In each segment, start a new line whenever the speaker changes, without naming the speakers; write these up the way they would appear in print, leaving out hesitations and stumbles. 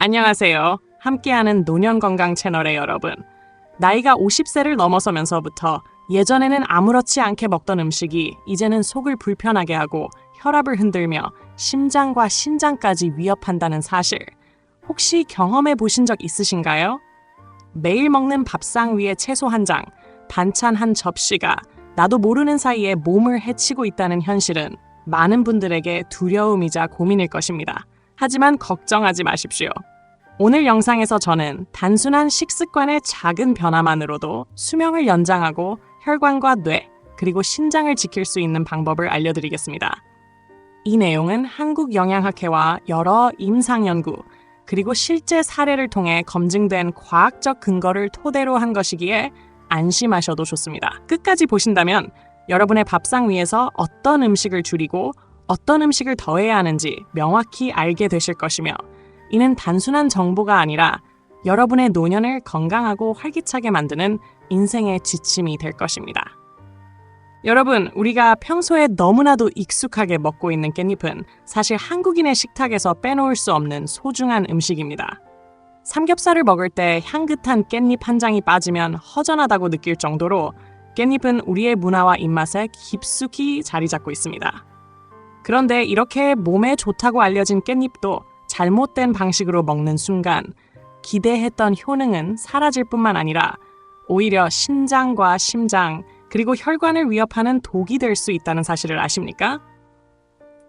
안녕하세요. 함께하는 노년건강 채널의 여러분. 나이가 50세를 넘어서면서부터 예전에는 아무렇지 않게 먹던 음식이 이제는 속을 불편하게 하고 혈압을 흔들며 심장과 신장까지 위협한다는 사실. 혹시 경험해 보신 적 있으신가요? 매일 먹는 밥상 위에 채소 한 장, 반찬 한 접시가 나도 모르는 사이에 몸을 해치고 있다는 현실은 많은 분들에게 두려움이자 고민일 것입니다. 하지만 걱정하지 마십시오. 오늘 영상에서 저는 단순한 식습관의 작은 변화만으로도 수명을 연장하고 혈관과 뇌, 그리고 신장을 지킬 수 있는 방법을 알려드리겠습니다. 이 내용은 한국영양학회와 여러 임상연구, 그리고 실제 사례를 통해 검증된 과학적 근거를 토대로 한 것이기에 안심하셔도 좋습니다. 끝까지 보신다면 여러분의 밥상 위에서 어떤 음식을 줄이고 어떤 음식을 더해야 하는지 명확히 알게 되실 것이며, 이는 단순한 정보가 아니라 여러분의 노년을 건강하고 활기차게 만드는 인생의 지침이 될 것입니다. 여러분, 우리가 평소에 너무나도 익숙하게 먹고 있는 깻잎은 사실 한국인의 식탁에서 빼놓을 수 없는 소중한 음식입니다. 삼겹살을 먹을 때 향긋한 깻잎 한 장이 빠지면 허전하다고 느낄 정도로 깻잎은 우리의 문화와 입맛에 깊숙이 자리 잡고 있습니다. 그런데 이렇게 몸에 좋다고 알려진 깻잎도 잘못된 방식으로 먹는 순간 기대했던 효능은 사라질 뿐만 아니라 오히려 신장과 심장, 그리고 혈관을 위협하는 독이 될 수 있다는 사실을 아십니까?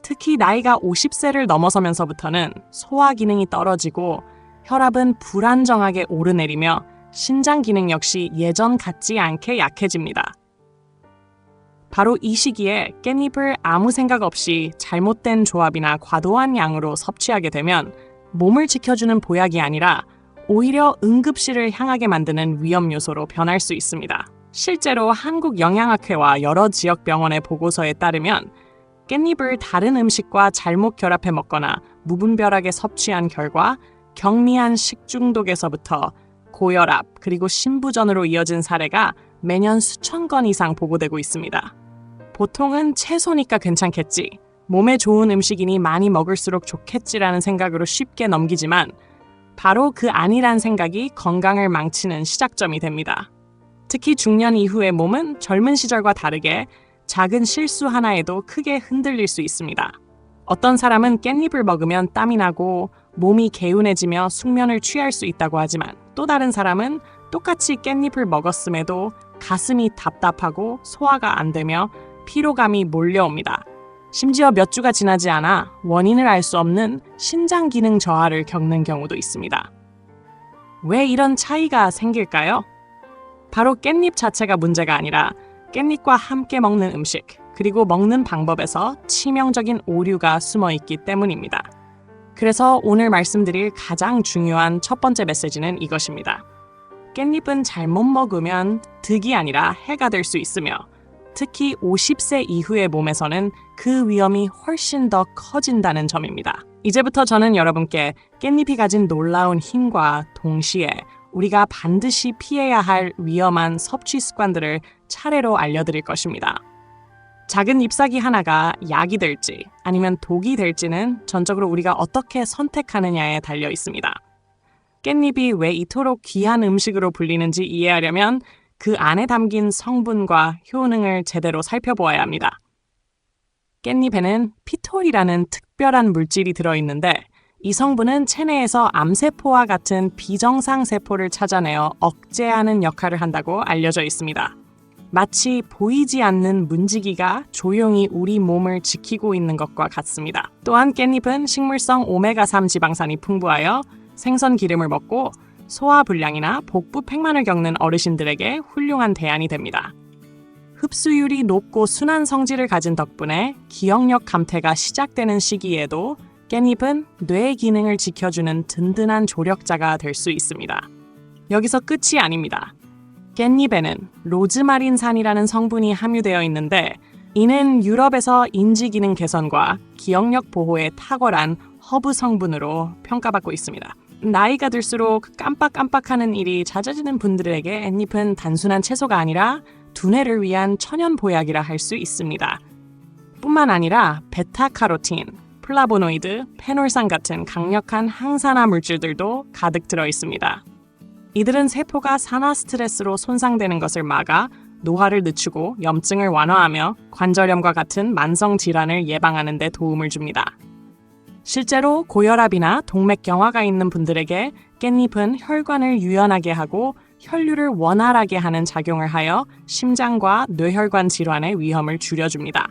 특히 나이가 50세를 넘어서면서부터는 소화 기능이 떨어지고 혈압은 불안정하게 오르내리며 신장 기능 역시 예전 같지 않게 약해집니다. 바로 이 시기에 깻잎을 아무 생각 없이 잘못된 조합이나 과도한 양으로 섭취하게 되면 몸을 지켜주는 보약이 아니라 오히려 응급실을 향하게 만드는 위험 요소로 변할 수 있습니다. 실제로 한국영양학회와 여러 지역 병원의 보고서에 따르면 깻잎을 다른 음식과 잘못 결합해 먹거나 무분별하게 섭취한 결과 경미한 식중독에서부터 고혈압, 그리고 심부전으로 이어진 사례가 매년 수천 건 이상 보고되고 있습니다. 보통은 채소니까 괜찮겠지, 몸에 좋은 음식이니 많이 먹을수록 좋겠지라는 생각으로 쉽게 넘기지만 바로 그 아니란 생각이 건강을 망치는 시작점이 됩니다. 특히 중년 이후의 몸은 젊은 시절과 다르게 작은 실수 하나에도 크게 흔들릴 수 있습니다. 어떤 사람은 깻잎을 먹으면 땀이 나고 몸이 개운해지며 숙면을 취할 수 있다고 하지만, 또 다른 사람은 똑같이 깻잎을 먹었음에도 가슴이 답답하고 소화가 안 되며 피로감이 몰려옵니다. 심지어 몇 주가 지나지 않아 원인을 알 수 없는 신장 기능 저하를 겪는 경우도 있습니다. 왜 이런 차이가 생길까요? 바로 깻잎 자체가 문제가 아니라 깻잎과 함께 먹는 음식, 그리고 먹는 방법에서 치명적인 오류가 숨어 있기 때문입니다. 그래서 오늘 말씀드릴 가장 중요한 첫 번째 메시지는 이것입니다. 깻잎은 잘못 먹으면 득이 아니라 해가 될 수 있으며, 특히 50세 이후의 몸에서는 그 위험이 훨씬 더 커진다는 점입니다. 이제부터 저는 여러분께 깻잎이 가진 놀라운 힘과 동시에 우리가 반드시 피해야 할 위험한 섭취 습관들을 차례로 알려드릴 것입니다. 작은 잎사귀 하나가 약이 될지 아니면 독이 될지는 전적으로 우리가 어떻게 선택하느냐에 달려 있습니다. 깻잎이 왜 이토록 귀한 음식으로 불리는지 이해하려면 그 안에 담긴 성분과 효능을 제대로 살펴보아야 합니다. 깻잎에는 피톨이라는 특별한 물질이 들어있는데, 이 성분은 체내에서 암세포와 같은 비정상 세포를 찾아내어 억제하는 역할을 한다고 알려져 있습니다. 마치 보이지 않는 문지기가 조용히 우리 몸을 지키고 있는 것과 같습니다. 또한 깻잎은 식물성 오메가3 지방산이 풍부하여 생선 기름을 먹고 소화불량이나 복부 팽만을 겪는 어르신들에게 훌륭한 대안이 됩니다. 흡수율이 높고 순한 성질을 가진 덕분에 기억력 감퇴가 시작되는 시기에도 깻잎은 뇌 기능을 지켜주는 든든한 조력자가 될 수 있습니다. 여기서 끝이 아닙니다. 깻잎에는 로즈마린산이라는 성분이 함유되어 있는데, 이는 유럽에서 인지 기능 개선과 기억력 보호에 탁월한 허브 성분으로 평가받고 있습니다. 나이가 들수록 깜빡깜빡하는 일이 잦아지는 분들에게 깻잎은 단순한 채소가 아니라 두뇌를 위한 천연 보약이라 할 수 있습니다. 뿐만 아니라 베타카로틴, 플라보노이드, 페놀산 같은 강력한 항산화 물질들도 가득 들어 있습니다. 이들은 세포가 산화 스트레스로 손상되는 것을 막아 노화를 늦추고 염증을 완화하며 관절염과 같은 만성 질환을 예방하는 데 도움을 줍니다. 실제로 고혈압이나 동맥경화가 있는 분들에게 깻잎은 혈관을 유연하게 하고 혈류를 원활하게 하는 작용을 하여 심장과 뇌혈관 질환의 위험을 줄여줍니다.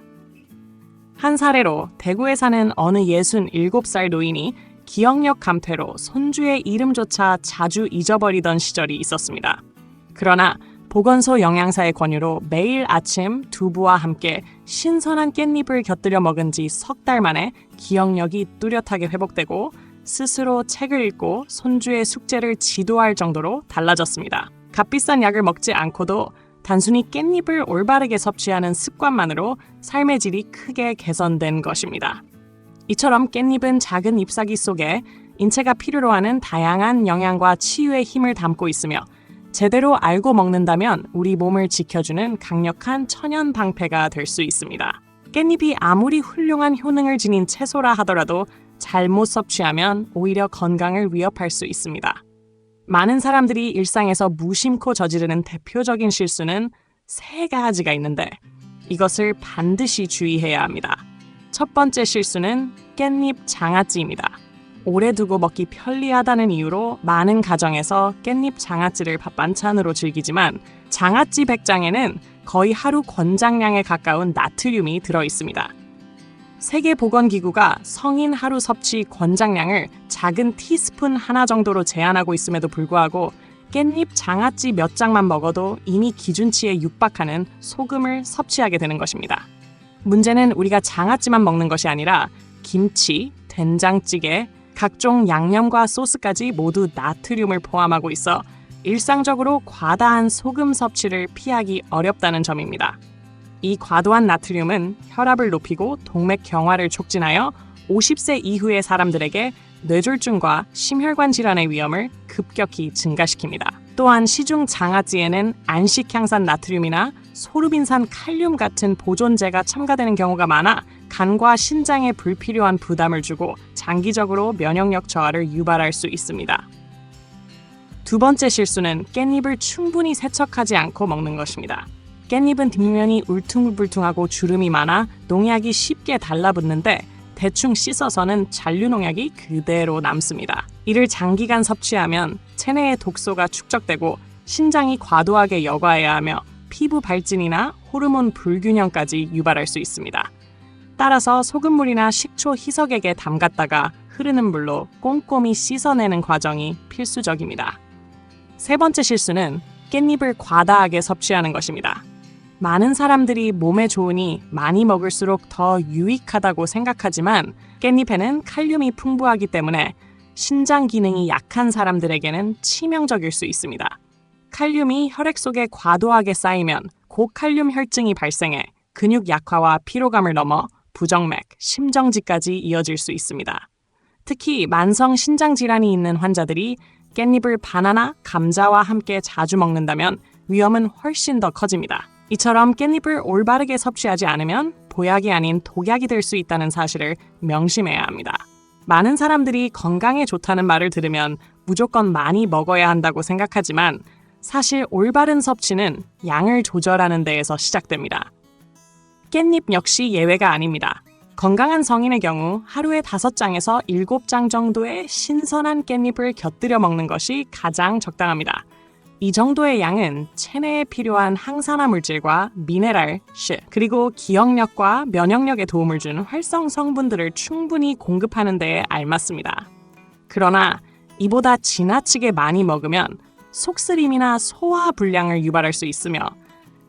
한 사례로 대구에 사는 어느 67살 노인이 기억력 감퇴로 손주의 이름조차 자주 잊어버리던 시절이 있었습니다. 그러나 보건소 영양사의 권유로 매일 아침 두부와 함께 신선한 깻잎을 곁들여 먹은 지 석 달 만에 기억력이 뚜렷하게 회복되고 스스로 책을 읽고 손주의 숙제를 지도할 정도로 달라졌습니다. 값비싼 약을 먹지 않고도 단순히 깻잎을 올바르게 섭취하는 습관만으로 삶의 질이 크게 개선된 것입니다. 이처럼 깻잎은 작은 잎사귀 속에 인체가 필요로 하는 다양한 영양과 치유의 힘을 담고 있으며 제대로 알고 먹는다면 우리 몸을 지켜주는 강력한 천연 방패가 될 수 있습니다. 깻잎이 아무리 훌륭한 효능을 지닌 채소라 하더라도 잘못 섭취하면 오히려 건강을 위협할 수 있습니다. 많은 사람들이 일상에서 무심코 저지르는 대표적인 실수는 3가지가 있는데 이것을 반드시 주의해야 합니다. 첫 번째 실수는 깻잎 장아찌입니다. 오래 두고 먹기 편리하다는 이유로 많은 가정에서 깻잎 장아찌를 밥 반찬으로 즐기지만 장아찌 100장에는 거의 하루 권장량에 가까운 나트륨이 들어 있습니다. 세계보건기구가 성인 하루 섭취 권장량을 작은 티스푼 하나 정도로 제한하고 있음에도 불구하고 깻잎 장아찌 몇 장만 먹어도 이미 기준치에 육박하는 소금을 섭취하게 되는 것입니다. 문제는 우리가 장아찌만 먹는 것이 아니라 김치, 된장찌개, 각종 양념과 소스까지 모두 나트륨을 포함하고 있어 일상적으로 과다한 소금 섭취를 피하기 어렵다는 점입니다. 이 과도한 나트륨은 혈압을 높이고 동맥경화를 촉진하여 50세 이후의 사람들에게 뇌졸중과 심혈관 질환의 위험을 급격히 증가시킵니다. 또한 시중 장아찌에는 안식향산 나트륨이나 소르빈산 칼륨 같은 보존제가 첨가되는 경우가 많아 간과 신장에 불필요한 부담을 주고 장기적으로 면역력 저하를 유발할 수 있습니다. 두 번째 실수는 깻잎을 충분히 세척하지 않고 먹는 것입니다. 깻잎은 뒷면이 울퉁불퉁하고 주름이 많아 농약이 쉽게 달라붙는데 대충 씻어서는 잔류농약이 그대로 남습니다. 이를 장기간 섭취하면 체내의 독소가 축적되고 신장이 과도하게 여과해야 하며 피부 발진이나 호르몬 불균형까지 유발할 수 있습니다. 따라서 소금물이나 식초 희석액에 담갔다가 흐르는 물로 꼼꼼히 씻어내는 과정이 필수적입니다. 세 번째 실수는 깻잎을 과다하게 섭취하는 것입니다. 많은 사람들이 몸에 좋으니 많이 먹을수록 더 유익하다고 생각하지만 깻잎에는 칼륨이 풍부하기 때문에 신장 기능이 약한 사람들에게는 치명적일 수 있습니다. 칼륨이 혈액 속에 과도하게 쌓이면 고칼륨 혈증이 발생해 근육 약화와 피로감을 넘어 부정맥, 심정지까지 이어질 수 있습니다. 특히 만성 신장 질환이 있는 환자들이 깻잎을 바나나, 감자와 함께 자주 먹는다면 위험은 훨씬 더 커집니다. 이처럼 깻잎을 올바르게 섭취하지 않으면 보약이 아닌 독약이 될 수 있다는 사실을 명심해야 합니다. 많은 사람들이 건강에 좋다는 말을 들으면 무조건 많이 먹어야 한다고 생각하지만 사실 올바른 섭취는 양을 조절하는 데에서 시작됩니다. 깻잎 역시 예외가 아닙니다. 건강한 성인의 경우 하루에 5장에서 7장 정도의 신선한 깻잎을 곁들여 먹는 것이 가장 적당합니다. 이 정도의 양은 체내에 필요한 항산화 물질과 미네랄, 그리고 기억력과 면역력에 도움을 주는 활성 성분들을 충분히 공급하는 데에 알맞습니다. 그러나 이보다 지나치게 많이 먹으면 속쓰림이나 소화 불량을 유발할 수 있으며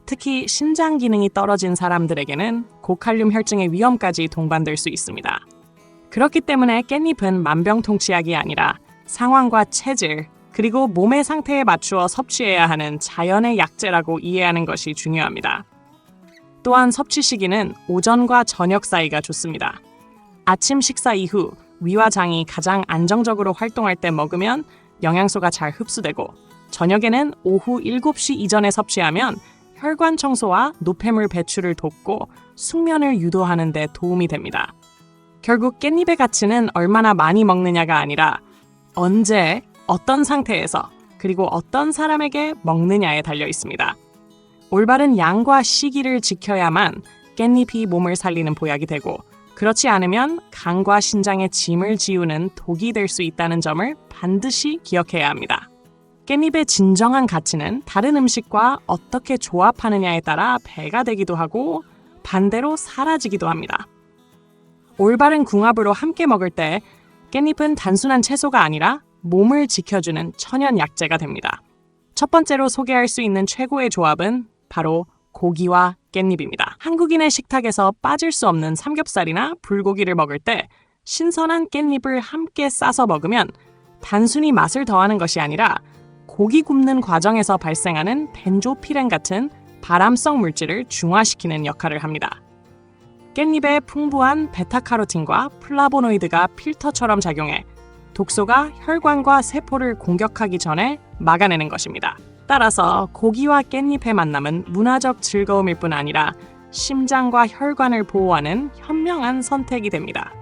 특히 신장 기능이 떨어진 사람들에게는 고칼륨 혈증의 위험까지 동반될 수 있습니다. 그렇기 때문에 깻잎은 만병통치약이 아니라 상황과 체질, 그리고 몸의 상태에 맞추어 섭취해야 하는 자연의 약재라고 이해하는 것이 중요합니다. 또한 섭취 시기는 오전과 저녁 사이가 좋습니다. 아침 식사 이후 위와 장이 가장 안정적으로 활동할 때 먹으면 영양소가 잘 흡수되고 저녁에는 오후 7시 이전에 섭취하면 혈관 청소와 노폐물 배출을 돕고 숙면을 유도하는 데 도움이 됩니다. 결국 깻잎의 가치는 얼마나 많이 먹느냐가 아니라 언제, 어떤 상태에서, 그리고 어떤 사람에게 먹느냐에 달려 있습니다. 올바른 양과 시기를 지켜야만 깻잎이 몸을 살리는 보약이 되고, 그렇지 않으면 간과 신장에 짐을 지우는 독이 될 수 있다는 점을 반드시 기억해야 합니다. 깻잎의 진정한 가치는 다른 음식과 어떻게 조합하느냐에 따라 배가 되기도 하고 반대로 사라지기도 합니다. 올바른 궁합으로 함께 먹을 때 깻잎은 단순한 채소가 아니라 몸을 지켜주는 천연 약재가 됩니다. 첫 번째로 소개할 수 있는 최고의 조합은 바로 고기와 깻잎입니다. 한국인의 식탁에서 빠질 수 없는 삼겹살이나 불고기를 먹을 때 신선한 깻잎을 함께 싸서 먹으면 단순히 맛을 더하는 것이 아니라 고기 굽는 과정에서 발생하는 벤조피렌 같은 발암성 물질을 중화시키는 역할을 합니다. 깻잎의 풍부한 베타카로틴과 플라보노이드가 필터처럼 작용해 독소가 혈관과 세포를 공격하기 전에 막아내는 것입니다. 따라서 고기와 깻잎의 만남은 문화적 즐거움일 뿐 아니라 심장과 혈관을 보호하는 현명한 선택이 됩니다.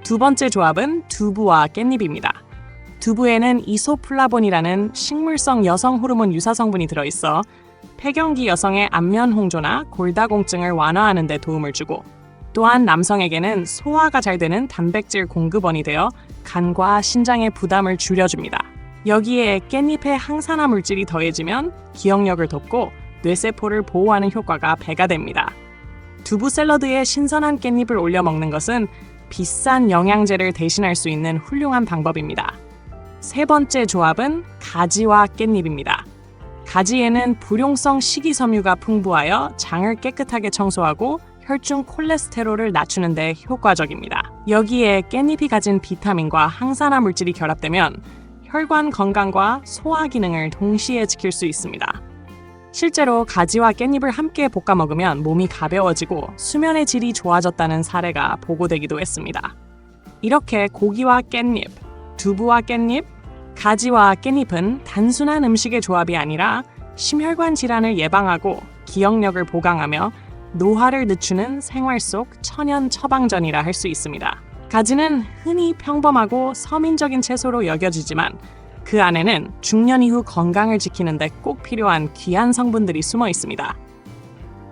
두 번째 조합은 두부와 깻잎입니다. 두부에는 이소플라본이라는 식물성 여성 호르몬 유사 성분이 들어있어 폐경기 여성의 안면 홍조나 골다공증을 완화하는 데 도움을 주고, 또한 남성에게는 소화가 잘 되는 단백질 공급원이 되어 간과 신장의 부담을 줄여줍니다. 여기에 깻잎의 항산화 물질이 더해지면 기억력을 돕고 뇌세포를 보호하는 효과가 배가 됩니다. 두부 샐러드에 신선한 깻잎을 올려 먹는 것은 비싼 영양제를 대신할 수 있는 훌륭한 방법입니다. 세 번째 조합은 가지와 깻잎입니다. 가지에는 불용성 식이섬유가 풍부하여 장을 깨끗하게 청소하고 혈중 콜레스테롤을 낮추는 데 효과적입니다. 여기에 깻잎이 가진 비타민과 항산화 물질이 결합되면 혈관 건강과 소화 기능을 동시에 지킬 수 있습니다. 실제로 가지와 깻잎을 함께 볶아 먹으면 몸이 가벼워지고 수면의 질이 좋아졌다는 사례가 보고되기도 했습니다. 이렇게 고기와 깻잎, 두부와 깻잎, 가지와 깻잎은 단순한 음식의 조합이 아니라 심혈관 질환을 예방하고 기억력을 보강하며 노화를 늦추는 생활 속 천연 처방전이라 할 수 있습니다. 가지는 흔히 평범하고 서민적인 채소로 여겨지지만 그 안에는 중년 이후 건강을 지키는 데 꼭 필요한 귀한 성분들이 숨어 있습니다.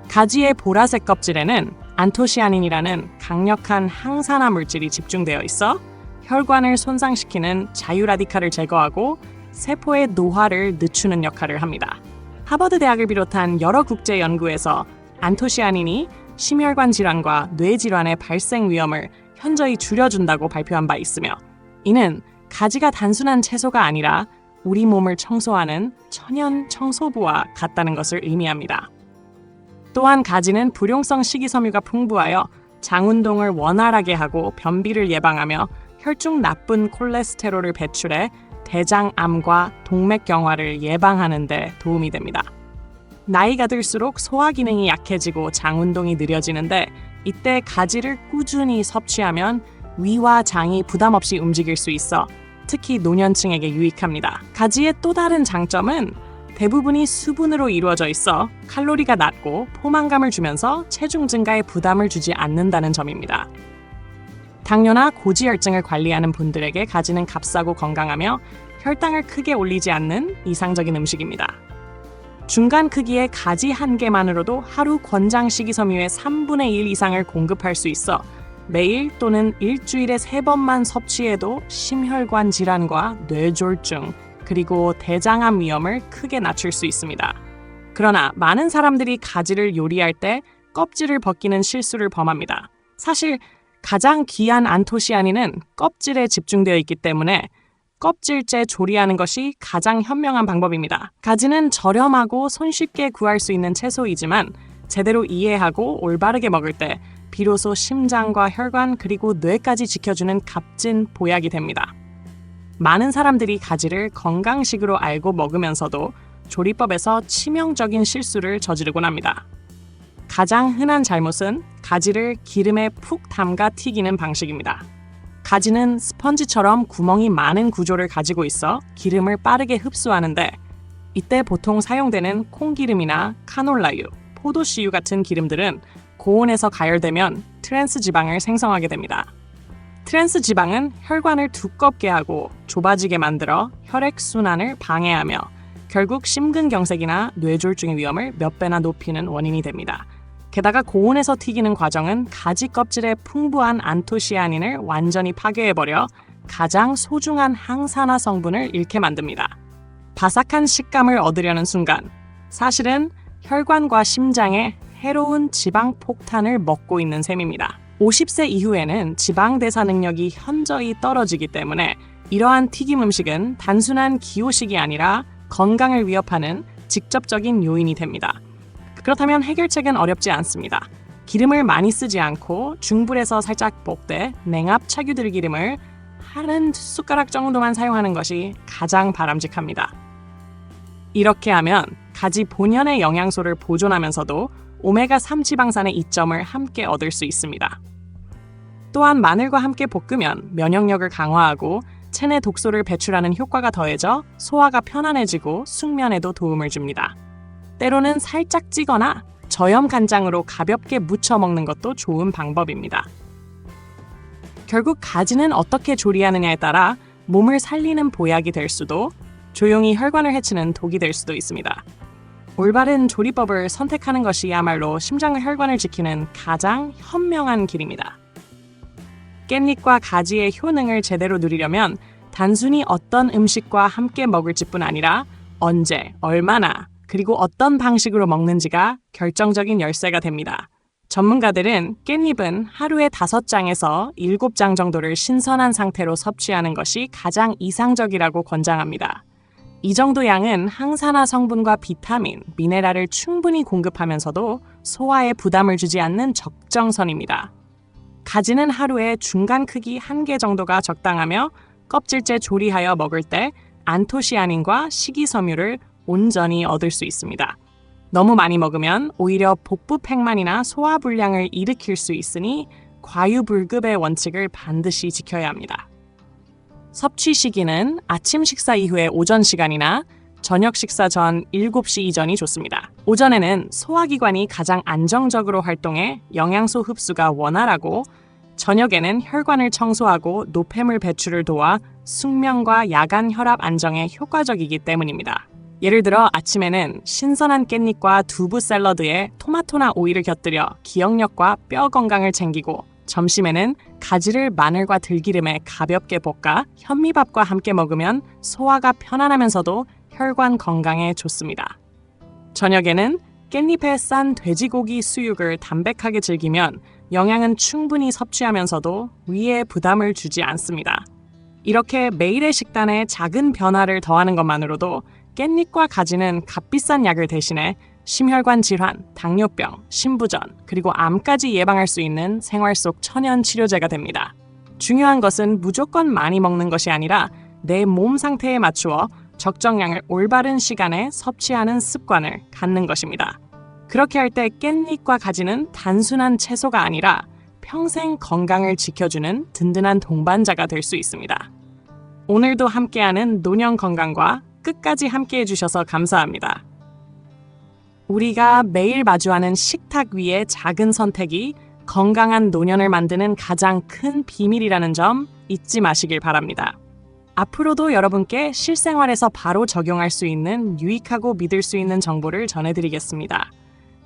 가지의 보라색 껍질에는 안토시아닌이라는 강력한 항산화 물질이 집중되어 있어 혈관을 손상시키는 자유라디칼을 제거하고 세포의 노화를 늦추는 역할을 합니다. 하버드 대학을 비롯한 여러 국제 연구에서 안토시아닌이 심혈관 질환과 뇌 질환의 발생 위험을 현저히 줄여준다고 발표한 바 있으며, 이는 가지가 단순한 채소가 아니라 우리 몸을 청소하는 천연 청소부와 같다는 것을 의미합니다. 또한 가지는 불용성 식이섬유가 풍부하여 장 운동을 원활하게 하고 변비를 예방하며 혈중 나쁜 콜레스테롤을 배출해 대장암과 동맥경화를 예방하는 데 도움이 됩니다. 나이가 들수록 소화 기능이 약해지고 장 운동이 느려지는데, 이때 가지를 꾸준히 섭취하면 위와 장이 부담 없이 움직일 수 있어 특히 노년층에게 유익합니다. 가지의 또 다른 장점은 대부분이 수분으로 이루어져 있어 칼로리가 낮고 포만감을 주면서 체중 증가에 부담을 주지 않는다는 점입니다. 당뇨나 고지혈증을 관리하는 분들에게 가지는 값싸고 건강하며 혈당을 크게 올리지 않는 이상적인 음식입니다. 중간 크기의 가지 한 개만으로도 하루 권장 식이섬유의 3분의 1 이상을 공급할 수 있어 매일 또는 일주일에 3번만 섭취해도 심혈관 질환과 뇌졸중, 그리고 대장암 위험을 크게 낮출 수 있습니다. 그러나 많은 사람들이 가지를 요리할 때 껍질을 벗기는 실수를 범합니다. 사실 가장 귀한 안토시아닌은 껍질에 집중되어 있기 때문에 껍질째 조리하는 것이 가장 현명한 방법입니다. 가지는 저렴하고 손쉽게 구할 수 있는 채소이지만 제대로 이해하고 올바르게 먹을 때 비로소 심장과 혈관 그리고 뇌까지 지켜주는 값진 보약이 됩니다. 많은 사람들이 가지를 건강식으로 알고 먹으면서도 조리법에서 치명적인 실수를 저지르곤 합니다. 가장 흔한 잘못은 가지를 기름에 푹 담가 튀기는 방식입니다. 가지는 스펀지처럼 구멍이 많은 구조를 가지고 있어 기름을 빠르게 흡수하는데, 이때 보통 사용되는 콩기름이나 카놀라유, 포도씨유 같은 기름들은 고온에서 가열되면 트랜스 지방을 생성하게 됩니다. 트랜스 지방은 혈관을 두껍게 하고 좁아지게 만들어 혈액순환을 방해하며 결국 심근경색이나 뇌졸중의 위험을 몇 배나 높이는 원인이 됩니다. 게다가 고온에서 튀기는 과정은 가지 껍질의 풍부한 안토시아닌을 완전히 파괴해버려 가장 소중한 항산화 성분을 잃게 만듭니다. 바삭한 식감을 얻으려는 순간 사실은 혈관과 심장에 해로운 지방 폭탄을 먹고 있는 셈입니다. 50세 이후에는 지방 대사 능력이 현저히 떨어지기 때문에 이러한 튀김 음식은 단순한 기호식이 아니라 건강을 위협하는 직접적인 요인이 됩니다. 그렇다면 해결책은 어렵지 않습니다. 기름을 많이 쓰지 않고 중불에서 살짝 볶되 냉압 차규들 기름을 한 숟가락 정도만 사용하는 것이 가장 바람직합니다. 이렇게 하면 가지 본연의 영양소를 보존하면서도 오메가3 지방산의 이점을 함께 얻을 수 있습니다. 또한 마늘과 함께 볶으면 면역력을 강화하고 체내 독소를 배출하는 효과가 더해져 소화가 편안해지고 숙면에도 도움을 줍니다. 때로는 살짝 찌거나 저염 간장으로 가볍게 무쳐 먹는 것도 좋은 방법입니다. 결국 가지는 어떻게 조리하느냐에 따라 몸을 살리는 보약이 될 수도 조용히 혈관을 해치는 독이 될 수도 있습니다. 올바른 조리법을 선택하는 것이야말로 심장과 혈관을 지키는 가장 현명한 길입니다. 깻잎과 가지의 효능을 제대로 누리려면 단순히 어떤 음식과 함께 먹을지뿐 아니라 언제, 얼마나, 그리고 어떤 방식으로 먹는지가 결정적인 열쇠가 됩니다. 전문가들은 깻잎은 하루에 5장에서 7장 정도를 신선한 상태로 섭취하는 것이 가장 이상적이라고 권장합니다. 이 정도 양은 항산화 성분과 비타민, 미네랄을 충분히 공급하면서도 소화에 부담을 주지 않는 적정선입니다. 가지는 하루에 중간 크기 1개 정도가 적당하며 껍질째 조리하여 먹을 때 안토시아닌과 식이섬유를 온전히 얻을 수 있습니다. 너무 많이 먹으면 오히려 복부팽만이나 소화불량을 일으킬 수 있으니 과유불급의 원칙을 반드시 지켜야 합니다. 섭취 시기는 아침 식사 이후의 오전 시간이나 저녁 식사 전 7시 이전이 좋습니다. 오전에는 소화기관이 가장 안정적으로 활동해 영양소 흡수가 원활하고 저녁에는 혈관을 청소하고 노폐물 배출을 도와 숙면과 야간 혈압 안정에 효과적이기 때문입니다. 예를 들어 아침에는 신선한 깻잎과 두부 샐러드에 토마토나 오이를 곁들여 기억력과 뼈 건강을 챙기고 점심에는 가지를 마늘과 들기름에 가볍게 볶아 현미밥과 함께 먹으면 소화가 편안하면서도 혈관 건강에 좋습니다. 저녁에는 깻잎에 싼 돼지고기 수육을 담백하게 즐기면 영양은 충분히 섭취하면서도 위에 부담을 주지 않습니다. 이렇게 매일의 식단에 작은 변화를 더하는 것만으로도 깻잎과 가지는 값비싼 약을 대신해 심혈관 질환, 당뇨병, 신부전, 그리고 암까지 예방할 수 있는 생활 속 천연 치료제가 됩니다. 중요한 것은 무조건 많이 먹는 것이 아니라 내 몸 상태에 맞추어 적정량을 올바른 시간에 섭취하는 습관을 갖는 것입니다. 그렇게 할 때 깻잎과 가지는 단순한 채소가 아니라 평생 건강을 지켜주는 든든한 동반자가 될 수 있습니다. 오늘도 함께하는 노년 건강과 끝까지 함께해 주셔서 감사합니다. 우리가 매일 마주하는 식탁 위의 작은 선택이 건강한 노년을 만드는 가장 큰 비밀이라는 점 잊지 마시길 바랍니다. 앞으로도 여러분께 실생활에서 바로 적용할 수 있는 유익하고 믿을 수 있는 정보를 전해드리겠습니다.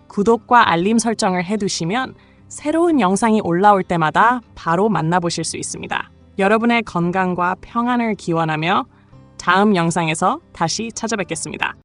구독과 알림 설정을 해두시면 새로운 영상이 올라올 때마다 바로 만나보실 수 있습니다. 여러분의 건강과 평안을 기원하며 다음 영상에서 다시 찾아뵙겠습니다.